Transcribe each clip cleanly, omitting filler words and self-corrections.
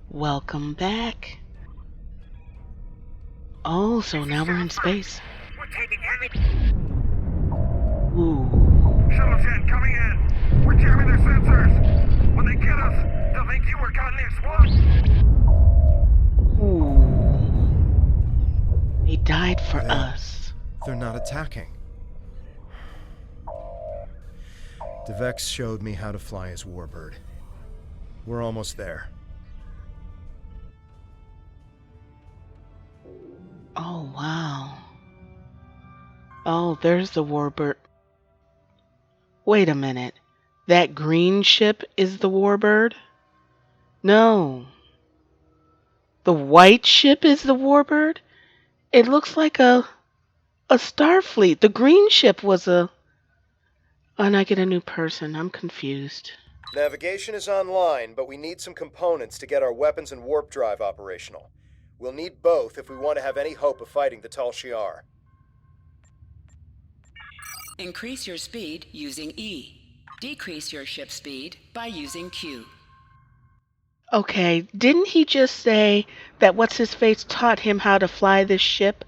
Welcome back. Oh, so now we're in space. We're taking heavy. Ooh. Shuttle jet coming in. We're jamming their sensors. When they get us, they'll think you were caught near swamp. Ooh. He died for They're- us. They're not attacking. Devex showed me how to fly his warbird. We're almost there. Oh, wow. Oh, there's the warbird. Wait a minute. That green ship is the warbird? No. The white ship is the warbird? It looks like a Starfleet. The green ship was a... Oh, and I get a new person. I'm confused. Navigation is online, but we need some components to get our weapons and warp drive operational. We'll need both if we want to have any hope of fighting the Tal Shiar. Increase your speed using E. Decrease your ship speed by using Q. Okay, didn't he just say that what's-his-face taught him how to fly this ship?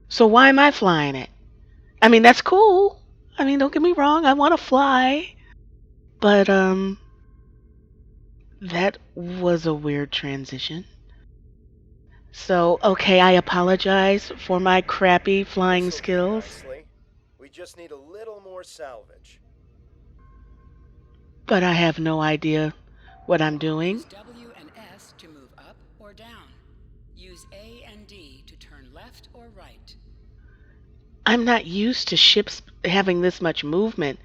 So why am I flying it? I mean, that's cool. I mean, don't get me wrong, I want to fly. But, that was a weird transition. So, okay, I apologize for my crappy flying This'll do skills. nicely. We just need a little more salvage. But I have no idea what I'm doing. Use W and S to move up or down. Use A and D to turn left or right. I'm not used to ships having this much movement.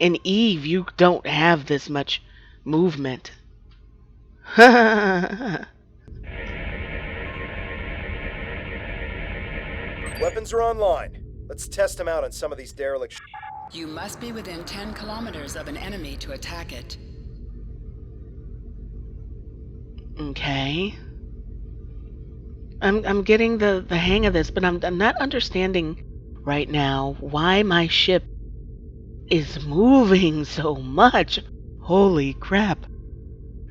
In Eve, you don't have this much movement. Weapons are online. Let's test them out on some of these derelict You must be within 10 kilometers of an enemy to attack it. Okay. I'm getting the hang of this, but I'm not understanding right now why my ship is moving so much. Holy crap.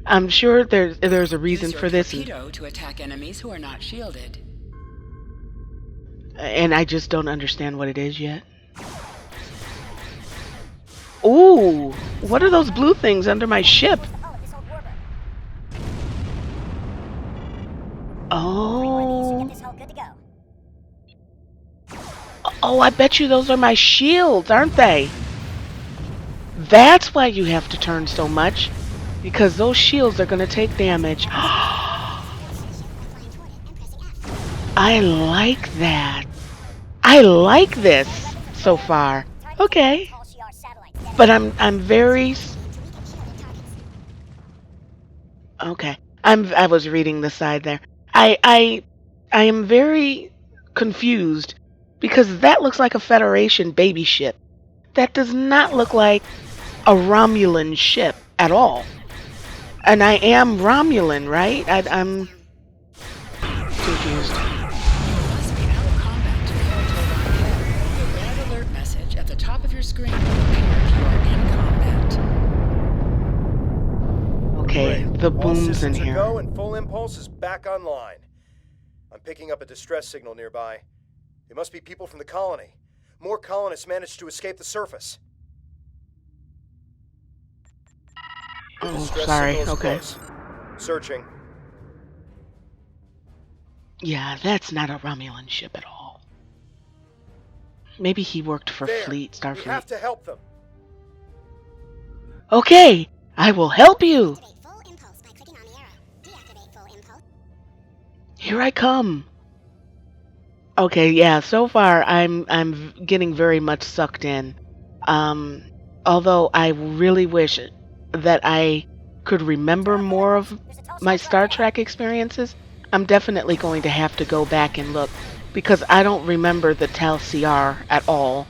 I'm sure there's a reason Use your for this, torpedo to attack enemies who are not shielded. and I just don't understand what it is yet. Ooh, what are those blue things under my ship? Oh. Oh, I bet you those are my shields, aren't they? That's why you have to turn so much. Because those shields are going to take damage. I like that. I like this so far. Okay. But I'm very... Okay. I was reading the side there. I am very confused because that looks like a Federation baby ship. That does not look like a Romulan ship at all. And I am Romulan, right? I'm confused. You must be out of combat to call to a red alert message at the top of your screen will appear if you are in combat. Okay, Great. the All booms in systems are here. go and full impulse is back online. I'm picking up a distress signal nearby. It must be people from the colony. More colonists managed to escape the surface. The Oh, distress sorry. signal is Okay. close. Searching. Yeah, that's not a Romulan ship at all. Maybe he worked for There. Fleet, We Starfleet. have to help them. Okay, I will help you. Activate full impulse by clicking on the arrow. Deactivate full impulse. Here I come. Okay, yeah, so far I'm getting very much sucked in. Although I really wish that I could remember more of my Star Trek experiences. I'm definitely going to have to go back and look because I don't remember the Tal Shiar at all.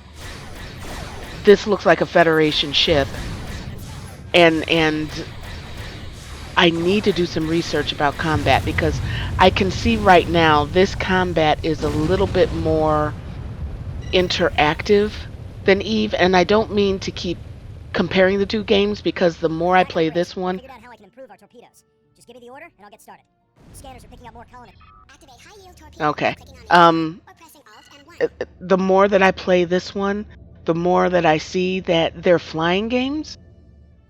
This looks like a Federation ship. And I need to do some research about combat because I can see right now this combat is a little bit more interactive than Eve, and I don't mean to keep comparing the two games because the more I play this one, Figured out how I can improve our torpedoes. Just give me the order and I'll get started. Scanners are picking up more colonists. Activate high-yield torpedo Okay. by clicking on the Um, or pressing Alt and 1. the more that I play this one, the more that I see that they're flying games,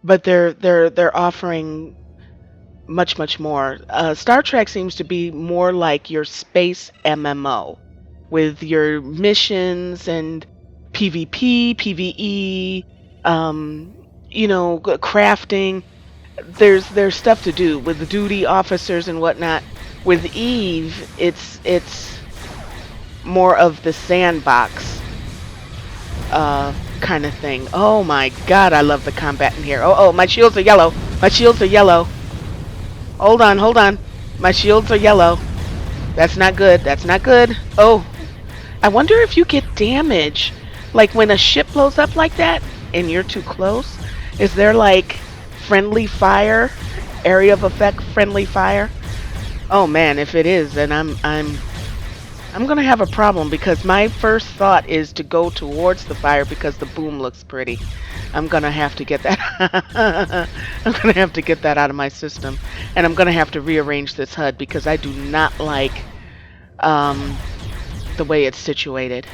but they're offering much more. Star Trek seems to be more like your space MMO, with your missions and PvP, PvE, crafting. There's stuff to do with the duty officers and whatnot. With Eve, it's more of the sandbox kind of thing. Oh my god, I love the combat in here. Oh, my shields are yellow. My shields are yellow. Hold on. My shields are yellow. That's not good. That's not good. Oh, I wonder if you get damage. Like when a ship blows up like that and you're too close, is there like friendly fire? Area of effect friendly fire? Oh man, if it is, then I'm gonna have a problem, because my first thought is to go towards the fire because the boom looks pretty. I'm gonna have to get that. I'm gonna have to get that out of my system, and I'm gonna have to rearrange this HUD because I do not like the way it's situated.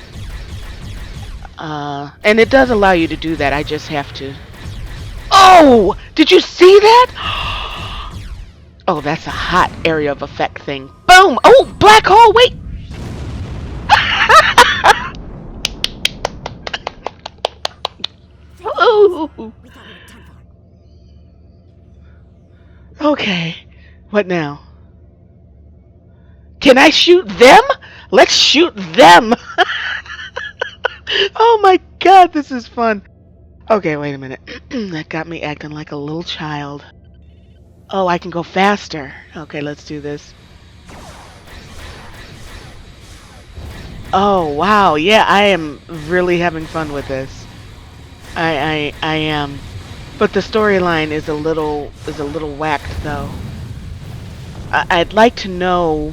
And it does allow you to do that. I just have to. Oh, did you see that? Oh, that's a hot area of effect thing. Boom! Oh, black hole. Wait. Ooh. We thought we were done for. Okay. What now? Can I shoot them? Let's shoot them. Oh my god, this is fun. Okay, wait a minute. That got me acting like a little child. Oh, I can go faster. Okay, let's do this. Oh, wow. Yeah, I am really having fun with this. I am. But the storyline is a little whacked though. I'd like to know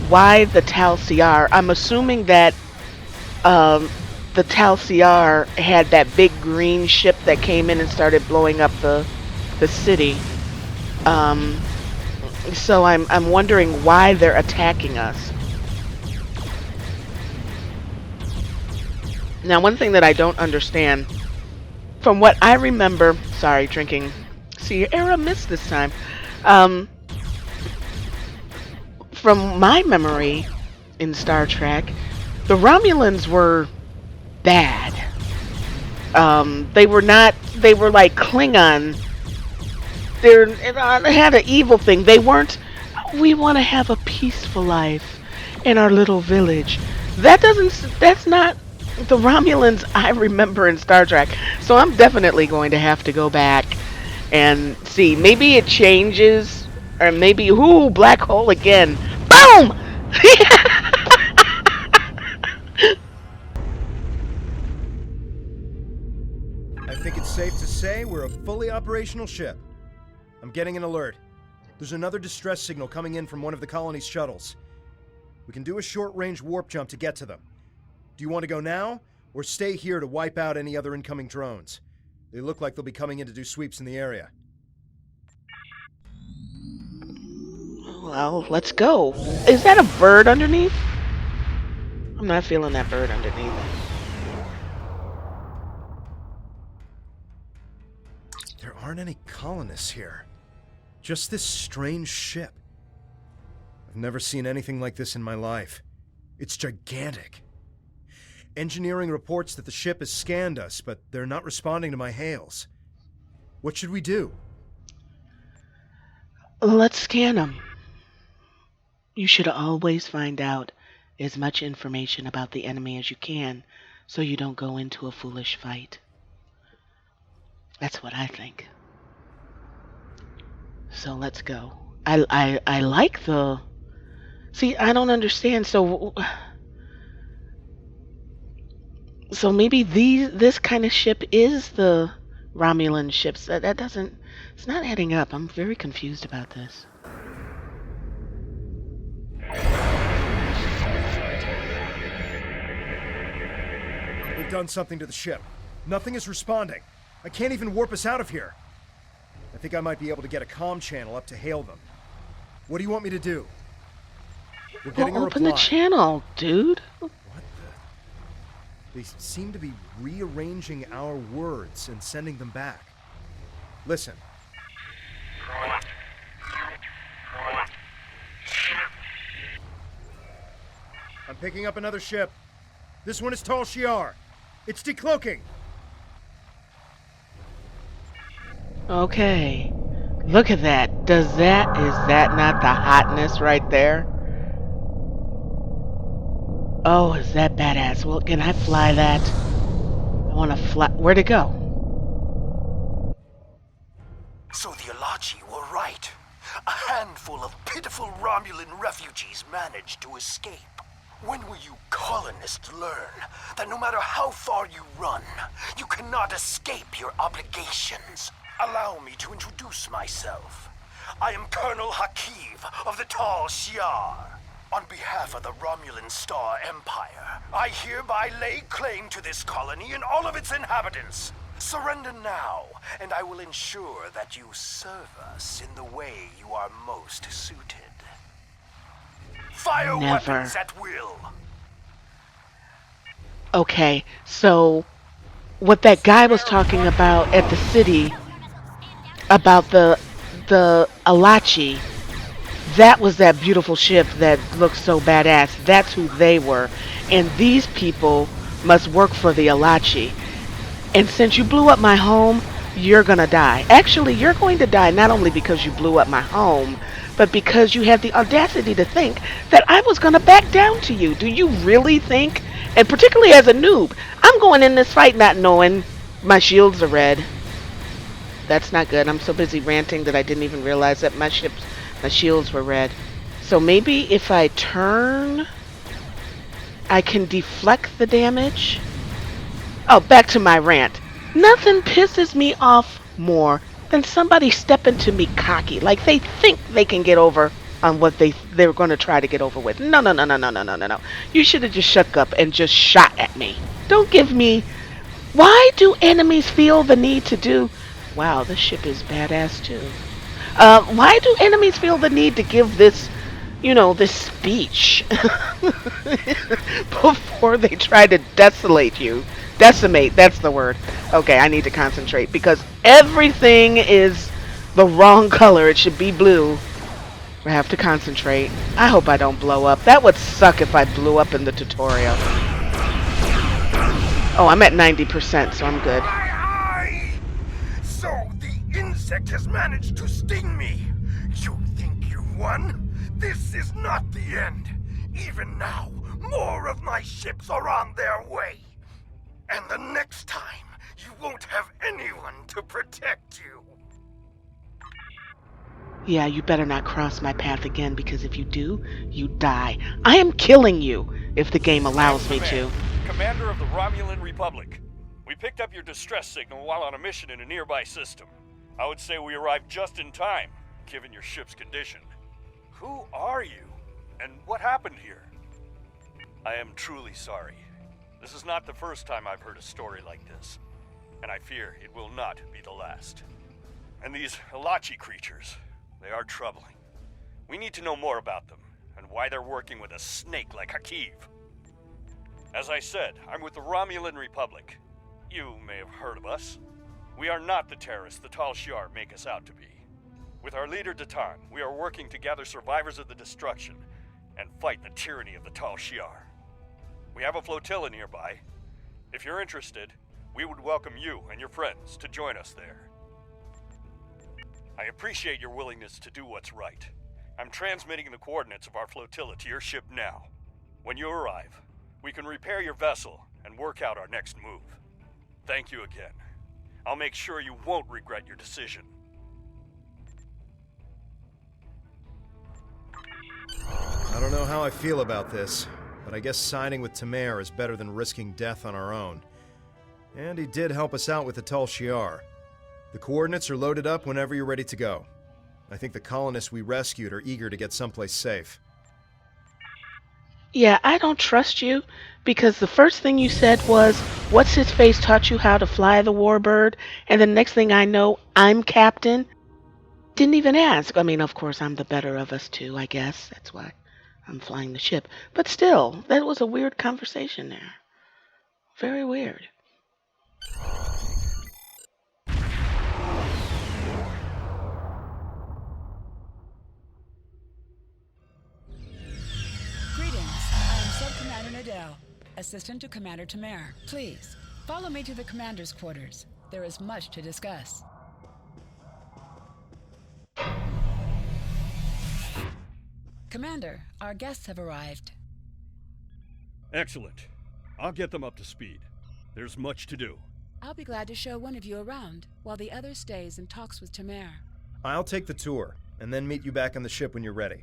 why the Tal Shiar. I'm assuming that the Tal Shiar had that big green ship that came in and started blowing up the city. So I'm wondering why they're attacking us. Now, one thing that I don't understand, from what I remember, sorry, drinking Sierra Mist this time. From my memory in Star Trek, the Romulans were bad. They were not. They were like Klingon. They had an evil thing. They weren't. We want to have a peaceful life in our little village. That's not the Romulans I remember in Star Trek. So I'm definitely going to have to go back and see. Maybe it changes, or maybe black hole again. Boom! I think it's safe to say we're a fully operational ship. I'm getting an alert. There's another distress signal coming in from one of the colony's shuttles. We can do a short-range warp jump to get to them. Do you want to go now, or stay here to wipe out any other incoming drones? They look like they'll be coming in to do sweeps in the area. Well, let's go. Is that a bird underneath? I'm not feeling that bird underneath. There aren't any colonists here. Just this strange ship. I've never seen anything like this in my life. It's gigantic. Engineering reports that the ship has scanned us, but they're not responding to my hails. What should we do? Let's scan them. You should always find out as much information about the enemy as you can, so you don't go into a foolish fight. That's what I think. So let's go. I like the... See, I don't understand. So maybe this kind of ship is the Romulan ships. That doesn't... It's not adding up. I'm very confused about this. We've done something to the ship. Nothing is responding. I can't even warp us out of here. I think I might be able to get a comm channel up to hail them. What do you want me to do? We're Well, getting a open reply. the channel, dude. What the? They seem to be rearranging our words and sending them back. Listen. I'm picking up another ship. This one is Tal Shiar. It's decloaking. Okay. Look at that. Is that not the hotness right there? Oh, is that badass? Well, can I fly that? I want to fly. Where'd it go? So the Alachi were right. A handful of pitiful Romulan refugees managed to escape. When will you colonists learn that no matter how far you run, you cannot escape your obligations? Allow me to introduce myself. I am Colonel Hakiv of the Tal Shiar. On behalf of the Romulan Star Empire, I hereby lay claim to this colony and all of its inhabitants. Surrender now, and I will ensure that you serve us in the way you are most suited. Fire Never. weapons at will. Okay, so what that guy was talking about at the city about the Alachi, that was that beautiful ship that looked so badass. That's who they were. And these people must work for the Alachi. And since you blew up my home, you're gonna die. Actually, you're going to die not only because you blew up my home, but because you had the audacity to think that I was gonna back down to you. Do you really think? And particularly as a noob, I'm going in this fight not knowing my shields are red. That's not good. I'm so busy ranting that I didn't even realize that my shields were red. So maybe if I turn, I can deflect the damage. Oh, back to my rant. Nothing pisses me off more than somebody stepping to me cocky, like they think they can get over on what they're going to try to get over with. No, no, no, no, no, no, no, no, no. You should have just shut up and just shot at me. Don't give me. Why do enemies feel the need to do? Wow, this ship is badass too. Why do enemies feel the need to give this, this speech before they try to desolate you? Decimate, that's the word. Okay, I need to concentrate because everything is the wrong color. It should be blue. I have to concentrate. I hope I don't blow up. That would suck if I blew up in the tutorial. Oh, I'm at 90%, so I'm good. My eye! So the insect has managed to sting me. You think you won? This is not the end. Even now, more of my ships are on their way. And the next time, you won't have anyone to protect you. Yeah, you better not cross my path again because if you do, you die. I am killing you if the game allows me to. Commander of the Romulan Republic. We picked up your distress signal while on a mission in a nearby system. I would say we arrived just in time, given your ship's condition. Who are you? And what happened here? I am truly sorry. This is not the first time I've heard a story like this, and I fear it will not be the last. And these Alachi creatures, they are troubling. We need to know more about them, and why they're working with a snake like Hakiv. As I said, I'm with the Romulan Republic. You may have heard of us. We are not the terrorists the Tal Shiar make us out to be. With our leader Tyme, we are working to gather survivors of the destruction and fight the tyranny of the Tal Shiar. We have a flotilla nearby. If you're interested, we would welcome you and your friends to join us there. I appreciate your willingness to do what's right. I'm transmitting the coordinates of our flotilla to your ship now. When you arrive, we can repair your vessel and work out our next move. Thank you again. I'll make sure you won't regret your decision. I don't know how I feel about this, but I guess signing with Tyme is better than risking death on our own. And he did help us out with the Tal Shiar. The coordinates are loaded up whenever you're ready to go. I think the colonists we rescued are eager to get someplace safe. Yeah, I don't trust you because the first thing you said was, what's his face taught you how to fly the warbird? And the next thing I know, I'm captain. Didn't even ask. I mean, of course, I'm the better of us two, I guess. That's why I'm flying the ship. But still, that was a weird conversation there. Very weird. Greetings. I am Sub-Commander Nadell, Assistant to Commander Tyme. Please, follow me to the Commander's quarters. There is much to discuss. Commander, our guests have arrived. Excellent. I'll get them up to speed. There's much to do. I'll be glad to show one of you around, while the other stays and talks with Tyme. I'll take the tour, and then meet you back on the ship when you're ready.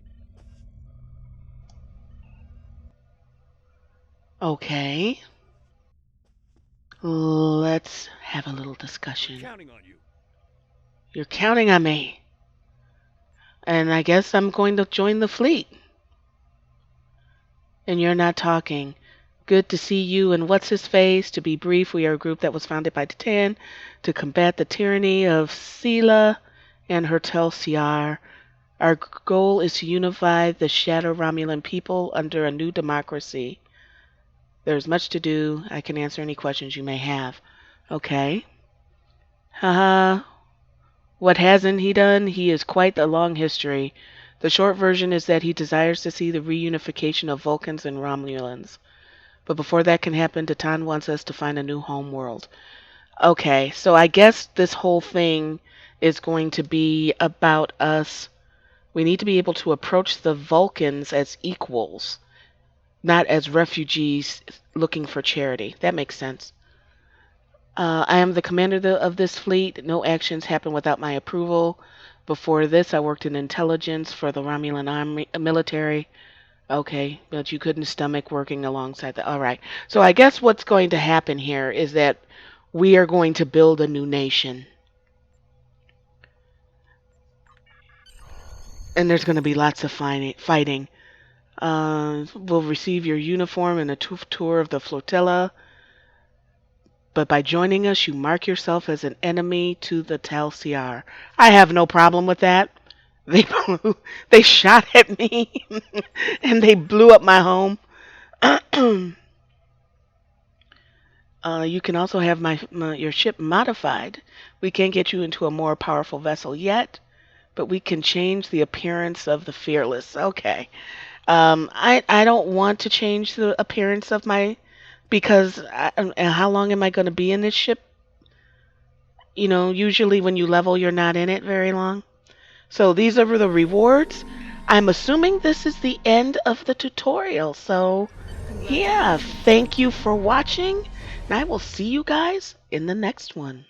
Okay. Let's have a little discussion. Counting on you. You're counting on me. And I guess I'm going to join the fleet. And you're not talking. Good to see you and what's his face. To be brief, we are a group that was founded by Titan to combat the tyranny of Sela and her Tal Shiar. Our goal is to unify the Shadow Romulan people under a new democracy. There's much to do. I can answer any questions you may have. Okay. Haha. What hasn't he done? He has quite a long history. The short version is that he desires to see the reunification of Vulcans and Romulans. But before that can happen, Titan wants us to find a new home world. Okay, so I guess this whole thing is going to be about us. We need to be able to approach the Vulcans as equals, not as refugees looking for charity. That makes sense. I am the commander of this fleet. No actions happen without my approval. Before this, I worked in intelligence for the Romulan army, military. Okay, but you couldn't stomach working alongside that. All right. So I guess what's going to happen here is that we are going to build a new nation. And there's going to be lots of fighting. We'll receive your uniform and a tour of the flotilla. But by joining us, you mark yourself as an enemy to the Tal Shiar. I have no problem with that. They shot at me and they blew up my home. You can also have your ship modified. We can't get you into a more powerful vessel yet, but we can change the appearance of the Fearless. Okay. I don't want to change the appearance of my, because how long am I going to be in this ship? You know, usually when you level, you're not in it very long. So these are the rewards. I'm assuming this is the end of the tutorial. So yeah, thank you for watching, and I will see you guys in the next one.